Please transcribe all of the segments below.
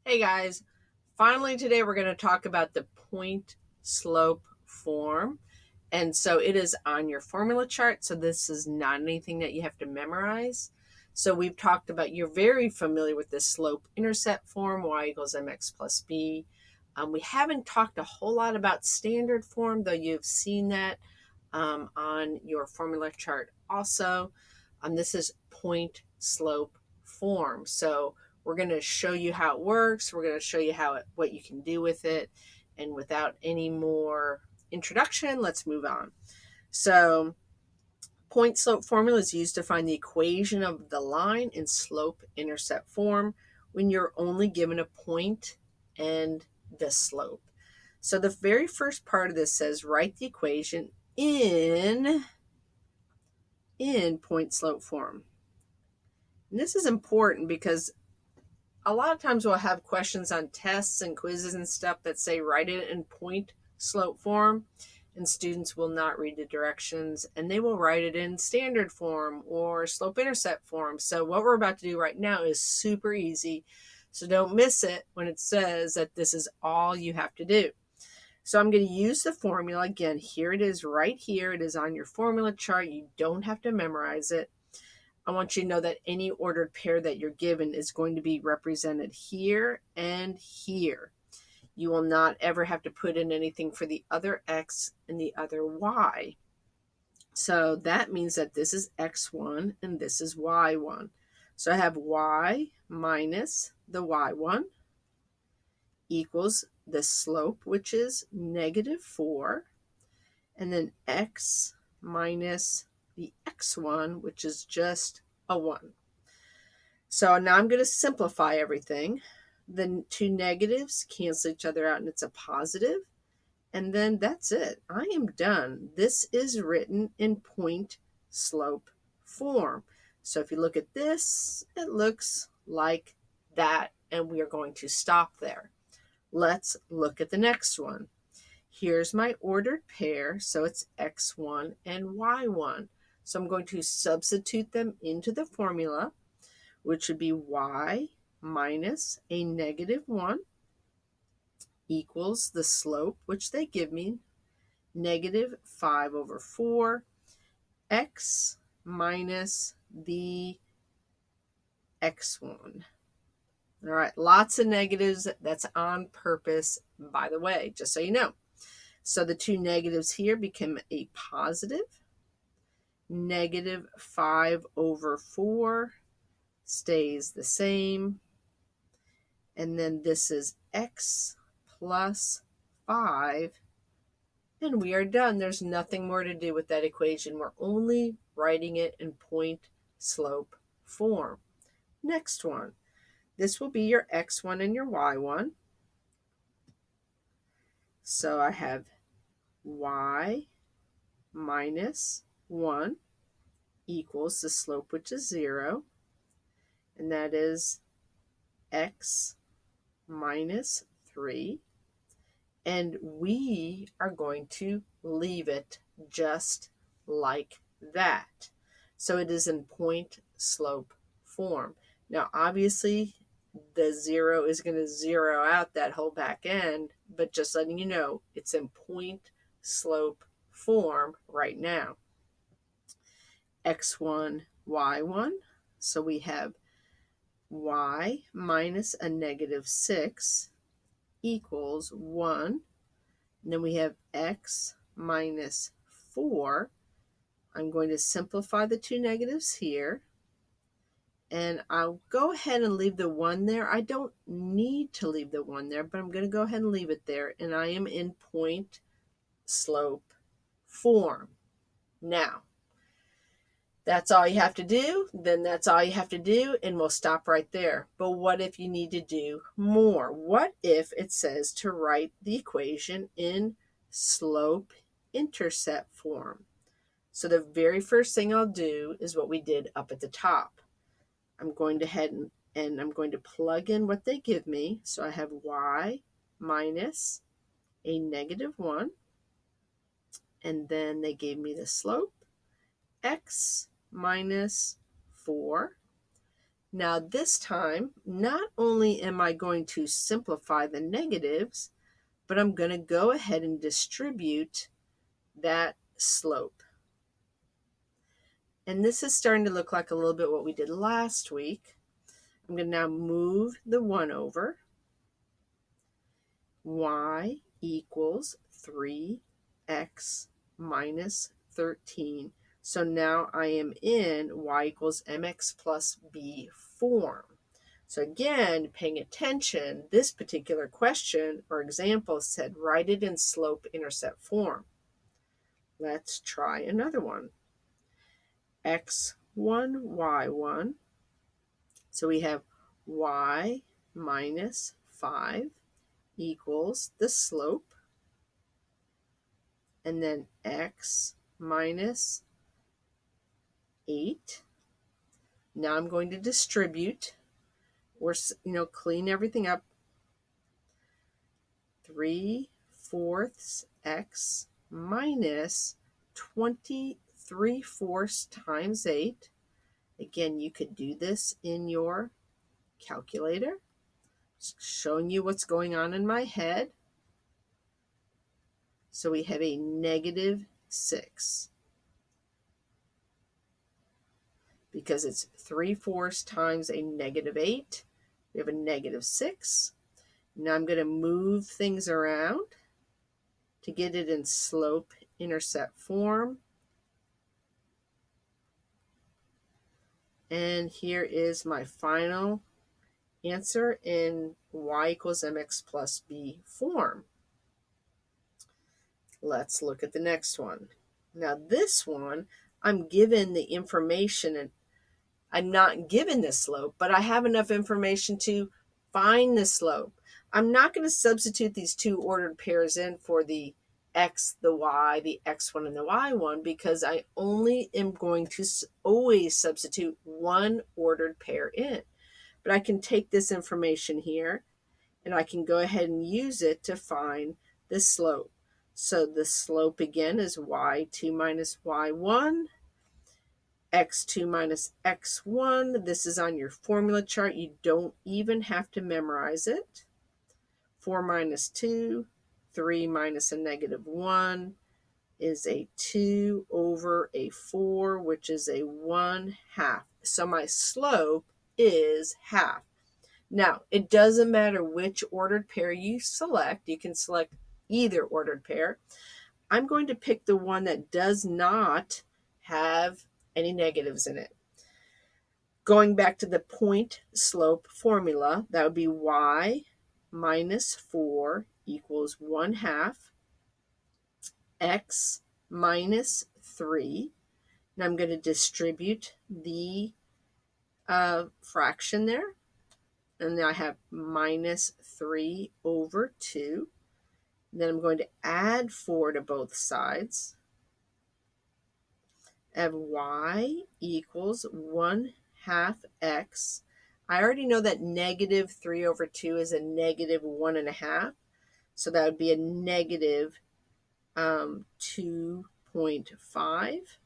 Hey guys, finally today we're going to talk about the point slope form. And so it is on your formula chart. So this is not anything that you have to memorize. So we've talked about, you're very familiar with this slope intercept form, y equals mx plus b. We haven't talked a whole lot about standard form, though you've seen that on your formula chart also. This is point slope form. So we're going to show you how it works. We're going to show you what you can do with it. And without any more introduction, let's move on. So point slope formula is used to find the equation of the line in slope intercept form when you're only given a point and the slope. So the very first part of this says write the equation in point slope form. And this is important because a lot of times we'll have questions on tests and quizzes and stuff that say write it in point slope form, and students will not read the directions and they will write it in standard form or slope intercept form. So what we're about to do right now is super easy. So don't miss it when it says that this is all you have to do. So I'm going to use the formula again. Here it is right here. It is on your formula chart. You don't have to memorize it. I want you to know that any ordered pair that you're given is going to be represented here and here. You will not ever have to put in anything for the other x and the other y. So that means that this is x1 and this is y1. So I have y minus the y1 equals the slope, which is -4, and then x minus the x1, which is just a 1. So now I'm going to simplify everything. The two negatives cancel each other out and it's a positive. And then that's it. I am done. This is written in point slope form. So if you look at this, it looks like that. And we are going to stop there. Let's look at the next one. Here's my ordered pair. So it's x1 and y1. So I'm going to substitute them into the formula, which would be y minus a -1 equals the slope, which they give me, -5/4, x minus the x1. All right, lots of negatives. That's on purpose, by the way, just so you know. So the two negatives here become a positive. -5/4 stays the same. And then this is x plus 5. And we are done. There's nothing more to do with that equation. We're only writing it in point slope form. Next one. This will be your x1 and your y1. So I have y minus 1 equals the slope, which is 0. And that is x minus 3. And we are going to leave it just like that. So it is in point slope form. Now, obviously, the 0 is going to zero out that whole back end, but just letting you know, it's in point slope form right now. x1, y1. So we have y minus a -6 equals 1. And then we have x minus 4. I'm going to simplify the two negatives here. And I'll go ahead and leave the 1 there. I don't need to leave the 1 there, but I'm going to go ahead and leave it there. And I am in point slope form. Now, that's all you have to do. Then that's all you have to do, and we'll stop right there. But what if you need to do more? What if it says to write the equation in slope intercept form? So the very first thing I'll do is what we did up at the top. I'm going to head and I'm going to plug in what they give me. So I have y minus a -1. And then they gave me the slope, x minus 4. Now this time, not only am I going to simplify the negatives, but I'm going to go ahead and distribute that slope. And this is starting to look like a little bit what we did last week. I'm going to now move the 1 over. Y equals 3x minus 13. So now I am in y equals mx plus b form. So again, paying attention, this particular question or example said write it in slope-intercept form. Let's try another one. X1, y1. So we have y minus 5 equals the slope, and then x minus 8. Now I'm going to distribute or clean everything up. 3/4 x minus 23/4 times 8. Again, you could do this in your calculator. Just showing you what's going on in my head. So we have a -6. Because it's 3/4 times a -8. We have a -6. Now I'm going to move things around to get it in slope-intercept form. And here is my final answer in y equals mx plus b form. Let's look at the next one. Now this one, I'm given the information, and I'm not given the slope, but I have enough information to find the slope. I'm not going to substitute these two ordered pairs in for the x, the y, the x1 and the y1, because I only am going to always substitute one ordered pair in. But I can take this information here and I can go ahead and use it to find the slope. So the slope again is y2 minus y1, x2 minus x1. This is on your formula chart. You don't even have to memorize it. 4 minus 2, 3 minus a -1 is a 2 over a 4, which is a 1/2. So my slope is half. Now, it doesn't matter which ordered pair you select. You can select either ordered pair. I'm going to pick the one that does not have any negatives in it. Going back to the point slope formula, that would be y minus 4 equals 1/2 x minus 3. And I'm going to distribute the fraction there. And then I have minus 3 over 2. And then I'm going to add 4 to both sides. I have y equals 1/2 x. I already know that negative 3 over 2 is a negative 1/2. So that would be a negative 2.5.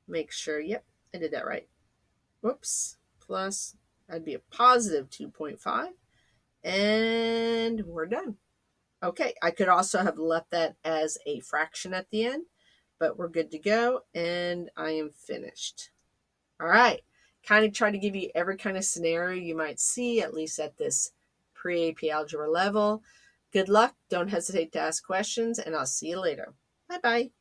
Make sure, yep, I did that right. Whoops, plus, that'd be a positive 2.5. And we're done. Okay, I could also have left that as a fraction at the end, but we're good to go, and I am finished. All right, kind of try to give you every kind of scenario you might see, at least at this pre-AP algebra level. Good luck. Don't hesitate to ask questions, and I'll see you later. Bye-bye.